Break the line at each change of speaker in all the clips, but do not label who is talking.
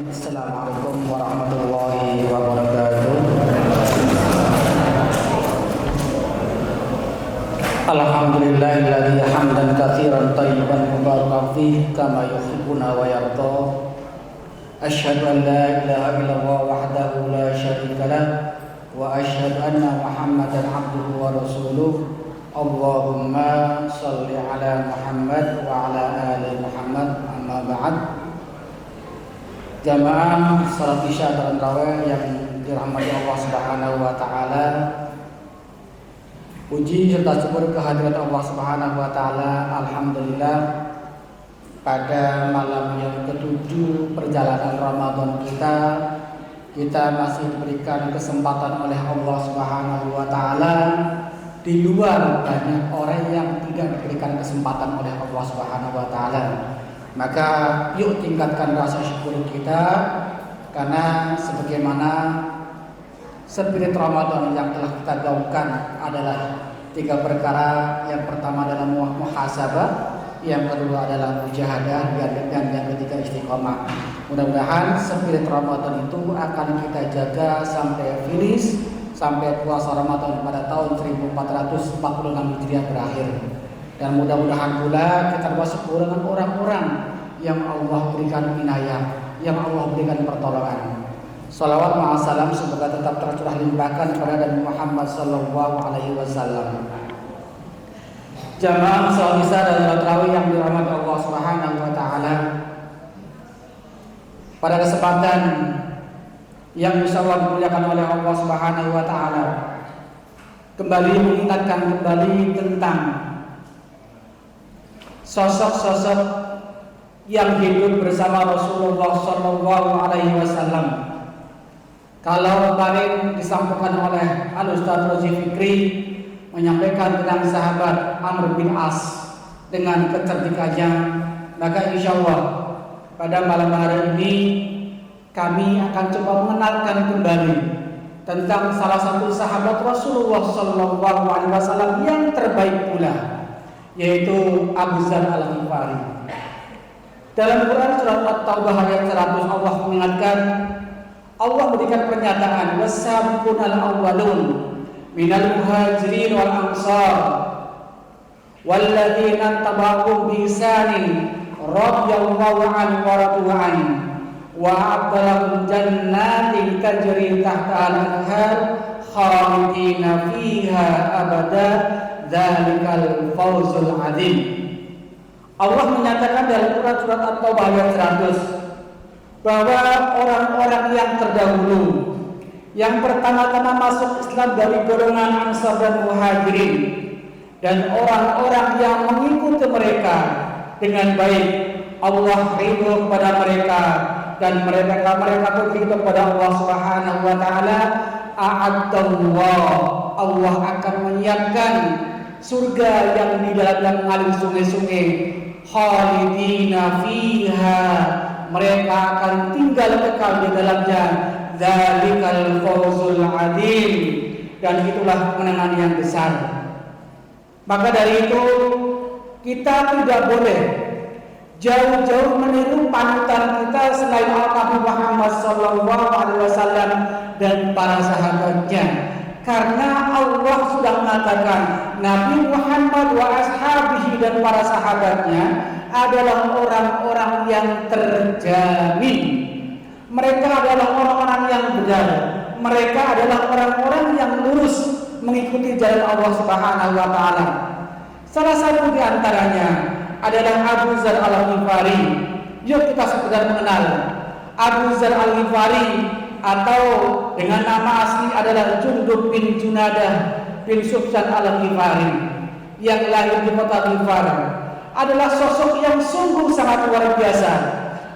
Assalamualaikum warahmatullahi wabarakatuh. Alhamdulillahilladzi hamdan katsiran thayyiban mubarakan fihi kama yuhibbuna wa yarda. Asyhadu an la ilaha illallah wahdahu la syarika lah wa asyhadu anna Muhammadan abduhu wa rasuluh. Allahumma shalli ala Muhammad wa ala ali Muhammad, amma ba'd. Jamaah salat Isya dan tarawih yang dirahmati Allah Subhanahu wa taala. Puji serta syukur kehadirat Allah Subhanahu wa taala. Alhamdulillah, pada malam yang ketujuh perjalanan Ramadan kita masih diberikan kesempatan oleh Allah Subhanahu wa taala. Di luar banyak orang yang tidak diberikan kesempatan oleh Allah Subhanahu wa taala. Maka yuk tingkatkan rasa syukur kita, karena sebagaimana spirit Ramadan yang telah kita gaungkan adalah 3 perkara. Yang pertama adalah muhasabah, yang kedua adalah mujahadah, dan yang ketiga istiqomah. Mudah-mudahan spirit Ramadan itu akan kita jaga sampai finish, sampai puasa Ramadan pada tahun 1446 Hijriah berakhir. Dan mudah-mudahan pula kita termasuk golongan orang-orang yang Allah berikan inayah, yang Allah berikan pertolongan. Salawat ma'asalam semoga tetap tercurah limpahkan kepada Nabi Muhammad sallallahu alaihi wasallam. Jamaah salat Isya dan salat tarawih yang dirahmati Allah Subhanahu wa taala. Pada kesempatan yang insyaallah dimuliakan oleh Allah Subhanahu wa taala, kembali mengingatkan kembali tentang sosok-sosok yang hidup bersama Rasulullah sallallahu alaihi wasallam. Kalau kemarin disampaikan oleh Al-Ustaz Rozi Fikri menyampaikan tentang sahabat Amr bin As dengan kecerdikannya, maka insyaallah pada malam hari ini kami akan coba mengenalkan kembali tentang salah satu sahabat Rasulullah sallallahu alaihi wasallam yang terbaik pula, yaitu Abu Dzar Al-Ghifari. Dalam Quran surat At-Taubah ayat 100 Allah mengingatkan, Allah berikan pernyataan wasabiqunal awwalun minal muhajirin wal ansar walladzina tabauhum bi ihsanin radhiyallahu anhum wa radu anhu wa a'adalahum jannatin tajri tahtaha al-anhar khalidina fiha abada dzalikal fawzul adzim. Allah menyatakan dalam Quran surat At-Taubah ayat 100 bahwa orang-orang yang terdahulu, yang pertama-tama masuk Islam dari golongan Ansar dan Muhajirin, dan orang-orang yang mengikuti mereka dengan baik, Allah ridho kepada mereka dan mereka berfirman kepada Allah Subhanahu wa taala, a'addallah, Allah akan menyiapkan surga yang di dalamnya mengalir sungai-sungai, khalidina fiha, mereka akan tinggal kekal di dalamnya, dzalikal fawzul adzim, dan itulah kemenangan yang besar. Maka dari itu kita tidak boleh jauh-jauh meniru panutan kita selain Nabi Muhammad sallallahu alaihi wasallam dan para sahabatnya. Karena Allah sudah mengatakan Nabi Muhammad wa ashabihi dan para sahabatnya adalah orang-orang yang terjamin. Mereka adalah orang-orang yang benar. Mereka adalah orang-orang yang lurus mengikuti jalan Allah Subhanahu wa taala. Salah satu di antaranya adalah Abu Dzar Al-Ghifari. Yuk kita sekedar mengenal Abu Dzar Al-Ghifari, atau dengan nama asli adalah Jundub bin Junadah bin Sufyan Al-Ghifari, yang lahir di kota Ghifar. Adalah sosok yang sungguh sangat luar biasa.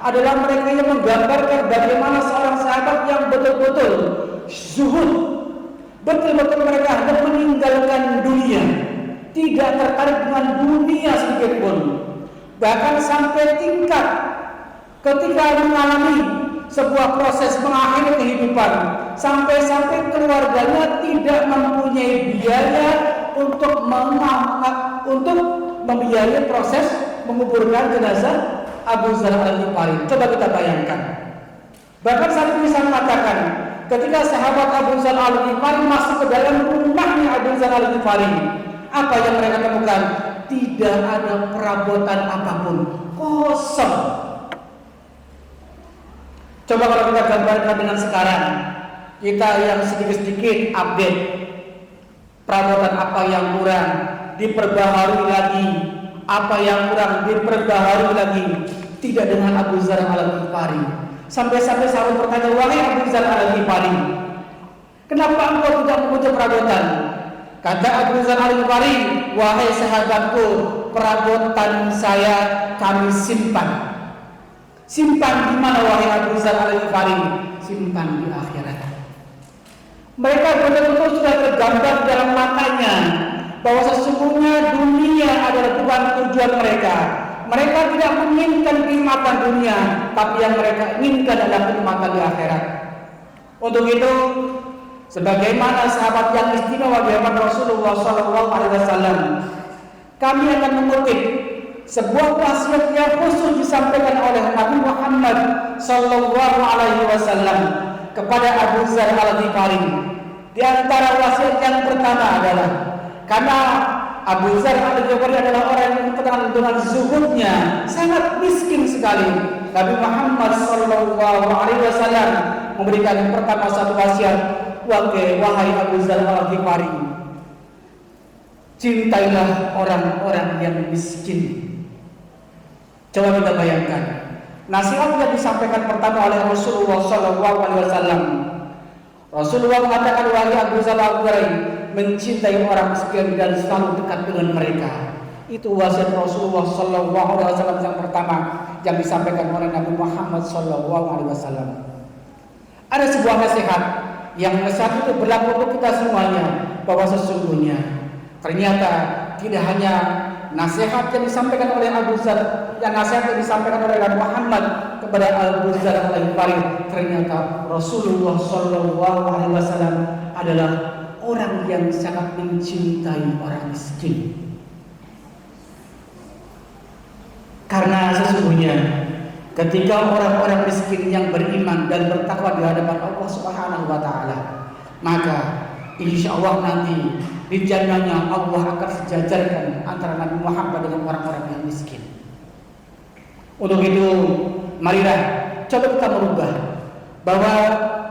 Adalah mereka yang menggambarkan bagaimana seorang sahabat yang betul-betul zuhud, betul-betul mereka hendak meninggalkan dunia, tidak tertarik dengan dunia sedikit pun. Bahkan sampai tingkat ketika mengalami sebuah proses mengakhiri kehidupan, sampai-sampai keluarganya tidak mempunyai biaya untuk membiayai proses menguburkan jenazah Abu Dzar Al-Ghifari. Coba kita bayangkan, Bahkan saya bisa mengatakan, ketika sahabat Abu Dzar Al-Ghifari masuk ke dalam rumahnya Abu Dzar Al-Ghifari, apa yang mereka temukan? Tidak ada perabotan apapun, kosong. Coba kalau kita gambarkan dengan sekarang, kita yang sedikit-sedikit update perabotan apa yang kurang, diperbaharui lagi, apa yang kurang diperbaharui lagi. Tidak dengan Abu Dzar Al-Ghifari. Sampai-sampai sahabat bertanya, wahai Abu Dzar Al-Ghifari, kenapa engkau tidak mempunyai perabotan? Kata Abu Dzar Al-Ghifari, wahai sahabatku, perabotan saya kami simpan. Simpan di mana wahai Abu Dzar Al-Ghifari? Simpan di akhirat. Mereka benar-benar sudah tergambar dalam matanya bahwa sesungguhnya dunia adalah bukan tujuan mereka. Mereka tidak menginginkan kenikmatan dunia, tapi yang mereka inginkan adalah kenikmatan di akhirat. Untuk itu, sebagaimana sahabat yang istimewa di hadapan Rasulullah SAW, kami akan mengutip sebuah wasiat yang khusus disampaikan oleh Nabi Muhammad SAW kepada Abu Dzar Al-Ghifari. Di antara wasiat yang pertama adalah, karena Abu Dzar Al-Ghifari adalah orang yang terkenal dengan zuhudnya, sangat miskin sekali. Nabi Muhammad SAW memberikan pertama satu wasiat, wahai Abu Dzar Al-Ghifari, cintailah orang-orang yang miskin. Coba kita bayangkan, nasihat yang disampaikan pertama oleh Rasulullah SAW. Rasulullah mengatakan, wahai Abu Dzar Al-Ghifari, mencintai orang miskin dan selalu dekat dengan mereka. Itu wasiat Rasulullah SAW yang pertama yang disampaikan oleh Nabi Muhammad SAW. Ada sebuah nasihat yang nasihat itu berlaku untuk kita semuanya, bahwa sesungguhnya ternyata tidak hanya nasihat yang disampaikan oleh Abu Dzar, yang nasihat yang disampaikan oleh Nabi Muhammad kepada Abu Dzar Al-Ghifari, ternyata Rasulullah SAW adalah orang yang sangat mencintai orang miskin. Karena sesungguhnya ketika orang-orang miskin yang beriman dan bertakwa di hadapan Allah Subhanahu wa taala, maka insya Allah nanti di jannahnya Allah akan sejajarkan antara Nabi Muhammad dengan orang-orang yang miskin. Untuk itu, marilah coba kita merubah bahwa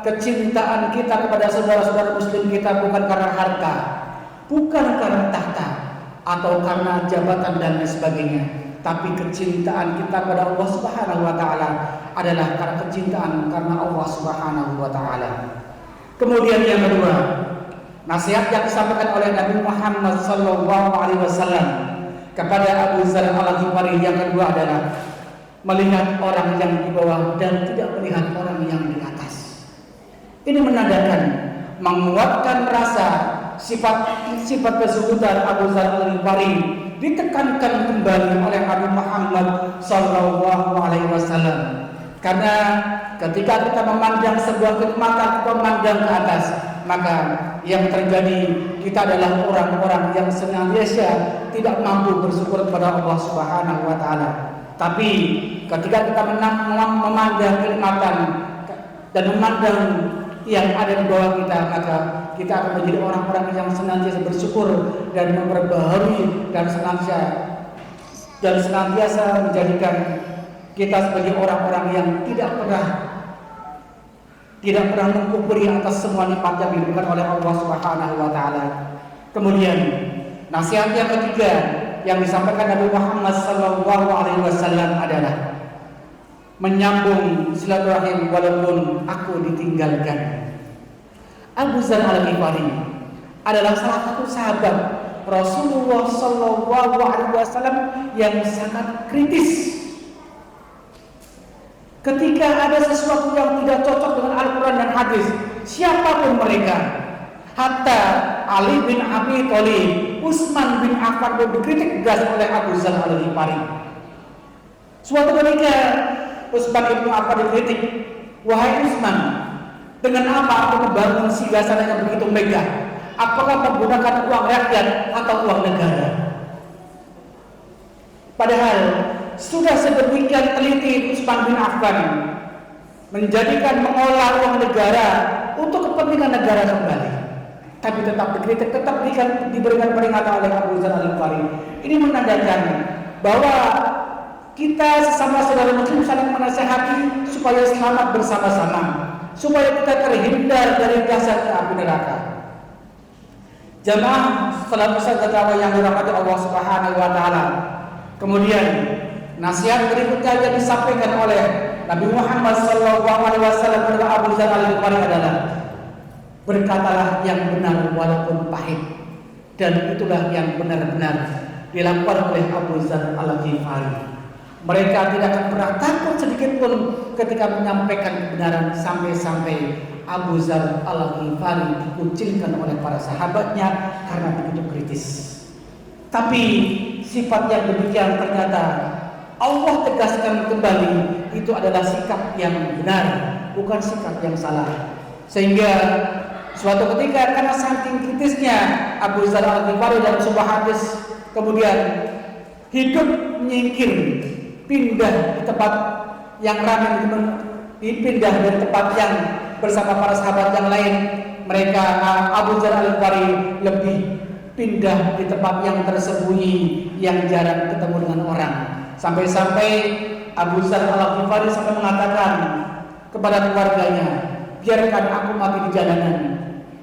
kecintaan kita kepada saudara-saudara muslim kita bukan karena harta, bukan karena tahta, atau karena jabatan dan lain sebagainya, tapi kecintaan kita kepada Allah Subhanahu wa taala adalah karena kecintaan karena Allah Subhanahu wa taala. Kemudian yang kedua, nasihat yang disampaikan oleh Nabi Muhammad SAW kepada Abu Dzar Al-Ghifari yang kedua adalah melihat orang yang di bawah dan tidak melihat orang yang di atas. Ini menandakan menguatkan rasa sifat kezuhudan Abu Dzar Al-Ghifari ditekankan kembali oleh Nabi Muhammad SAW. Karena ketika kita memandang sebuah kenikmatan, kita memandang ke atas, maka yang terjadi kita adalah orang-orang yang senantiasa tidak mampu bersyukur kepada Allah Subhanahu wa taala. Tapi ketika kita memandang kenikmatan dan memandang yang ada di bawah kita, maka kita akan menjadi orang-orang yang senantiasa bersyukur dan memperbaharui dan senantiasa menjadikan kita sebagai orang-orang yang tidak pernah mengkufuri atas semua nikmat yang diberikan oleh Allah Subhanahu wa taala. Kemudian nasihat yang ketiga yang disampaikan Nabi Muhammad SAW adalah menyambung silaturahim walaupun aku ditinggalkan. Abu Dzar Al-Ghifari adalah salah satu sahabat Rasulullah SAW yang sangat kritis. Ketika ada sesuatu yang tidak cocok dengan Al-Quran dan hadis, siapapun mereka, hatta Ali bin Abi Thalib, Utsman bin Affan pun dikritik tegas oleh Abu Dzar Al-Ghifari. Suatu ketika Utsman bin Affan dikritik, wahai Utsman, dengan apa aku membangun singgasana yang begitu megah? Apakah menggunakan uang rakyat atau uang negara? Padahal sudah sedemikian teliti Utsman bin Affan menjadikan mengolah uang negara untuk kepentingan negara kembali. Tapi tetap dikritik, tetap diberikan peringatan oleh Abu Dzar Al-Ghifari. Ini menandakan bahwa kita sesama saudara muslim saling menasihati supaya selamat bersama-sama, supaya kita terhindar dari dasar api neraka. Jamaah salat isya tarawih yang dirahmati Allah Subhanahu wa taala. Kemudian nasihat berikutnya yang disampaikan oleh Nabi Muhammad SAW kepada Abu Dzar Al-Ghifari adalah berkatalah yang benar walaupun pahit, dan itulah yang benar-benar dilakukan oleh Abu Dzar Al-Ghifari. Mereka tidak akan pernah takut sedikit pun ketika menyampaikan kebenaran, sampai-sampai Abu Dzar Al-Ghifari dikucilkan oleh para sahabatnya karena begitu kritis. Tapi sifat yang demikian ternyata Allah tegaskan kembali, itu adalah sikap yang benar, bukan sikap yang salah. Sehingga suatu ketika karena saking kritisnya Abu Dzar Al-Ghifari dalam sebuah hadis, kemudian hidup menyingkir, pindah di tempat yang ramai, dipindah dari tempat yang bersama para sahabat yang lain. Mereka Abu Dzar Al-Ghifari lebih pindah di tempat yang tersembunyi, yang jarang ketemu dengan orang. Sampai-sampai Abu Dzar Al-Ghifari sampai mengatakan kepada keluarganya, biarkan aku mati di jalanan,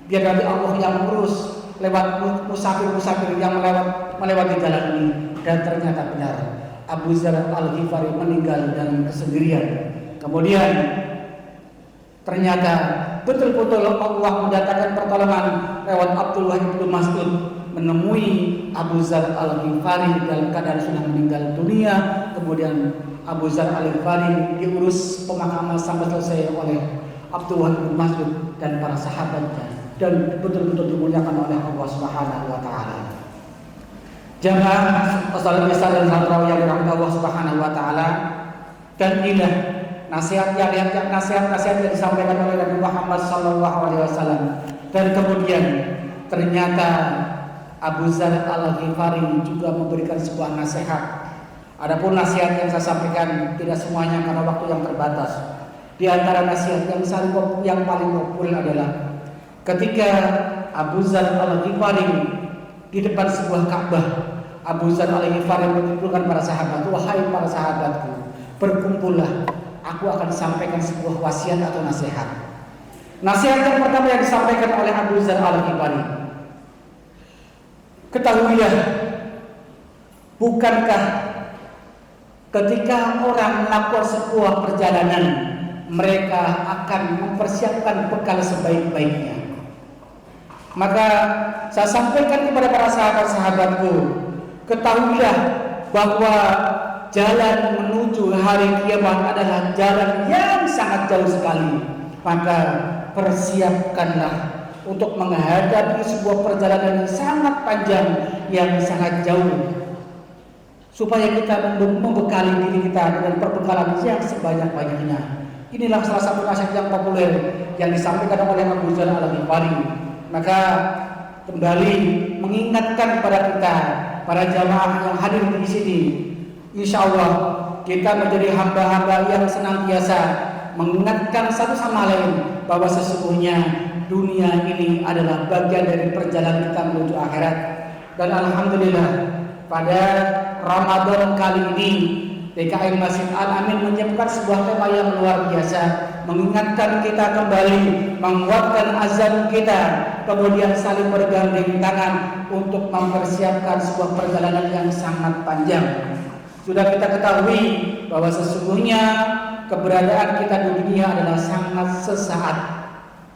biar nanti Allah yang mengurus lewat musafir-musafir yang melewati jalan ini. Dan ternyata benar, Abu Dzar Al-Ghifari meninggal dalam kesendirian. Kemudian ternyata betul-betul Allah mendatangkan pertolongan lewat Abdullah bin Mas'ud, menemui Abu Dzar Al-Ghifari dalam keadaan sudah meninggal dunia. Kemudian Abu Dzar Al-Ghifari diurus pemakaman sampai selesai oleh Abdullah bin Mas'ud dan para sahabatnya, dan betul-betul dimuliakan oleh Allah Subhanahu wa taala. Jamaah salat isya dan salat tarawih yang dirahmati Allah Subhanahu wa taala, dan inilah nasihat yang disampaikan oleh Nabi Muhammad SAW. Dan kemudian ternyata Abu Dzar Al-Ghifari juga memberikan sebuah nasihat. Adapun nasihat yang saya sampaikan tidak semuanya karena waktu yang terbatas. Di antara nasihat yang paling populer adalah ketika Abu Dzar Al-Ghifari di depan sebuah Ka'bah, Abu Dzar Al-Ghifari mengumpulkan para sahabat, wahai para sahabatku, berkumpullah, aku akan sampaikan sebuah wasiat atau nasihat. Nasihat yang pertama yang disampaikan oleh Abu Dzar Al-Ghifari, ketahuilah, bukankah ketika orang melakukan sebuah perjalanan, mereka akan mempersiapkan bekal sebaik-baiknya. Maka saya sampaikan kepada para sahabat-sahabatku, ketahuilah bahwa jalan menuju hari kiamat adalah jalan yang sangat jauh sekali. Maka persiapkanlah untuk menghadapi sebuah perjalanan yang sangat panjang, yang sangat jauh, supaya kita membekali diri kita dengan perbekalan yang sebanyak-banyaknya. Inilah salah satu nasihat yang populer yang disampaikan oleh Abu Dzar Al-Ghifari. Maka kembali mengingatkan kepada kita, para jamaah yang hadir di sini, insya Allah kita menjadi hamba-hamba yang senantiasa mengingatkan satu sama lain bahwa sesungguhnya dunia ini adalah bagian dari perjalanan kita menuju akhirat. Dan alhamdulillah pada Ramadan kali ini PKM Masjid Al-Amin menyiapkan sebuah tema yang luar biasa, mengingatkan kita kembali, menguatkan azam kita, kemudian saling bergandeng tangan untuk mempersiapkan sebuah perjalanan yang sangat panjang. Sudah kita ketahui bahwa sesungguhnya keberadaan kita di dunia adalah sangat sesaat,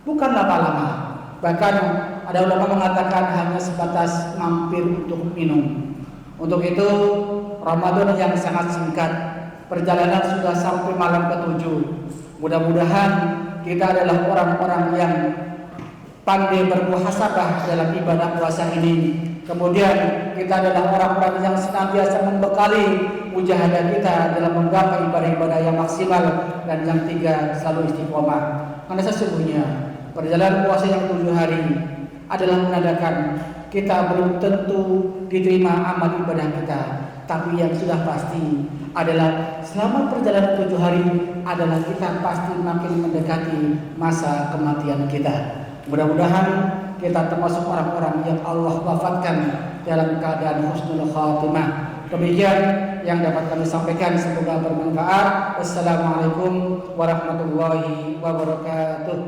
bukan lama-lama. Bahkan ada ulama mengatakan hanya sebatas mampir untuk minum. Untuk itu Ramadan yang sangat singkat, perjalanan sudah sampai malam ke-7. Mudah-mudahan kita adalah orang-orang yang pandai bermuhasabah dalam ibadah puasa ini. Kemudian kita adalah orang-orang yang senantiasa membekali mujahadah kita dalam menggapai ibadah-ibadah yang maksimal, dan yang tiga selalu istiqomah. Karena sesungguhnya perjalanan puasa yang 7 hari adalah menandakan kita belum tentu diterima amal ibadah kita. Tapi yang sudah pasti adalah selama perjalanan 7 hari adalah kita pasti makin mendekati masa kematian kita. Mudah-mudahan kita termasuk orang-orang yang Allah wafatkan dalam keadaan husnul khatimah. Demikian yang dapat kami sampaikan, semoga bermanfaat. Wassalamualaikum warahmatullahi wabarakatuh.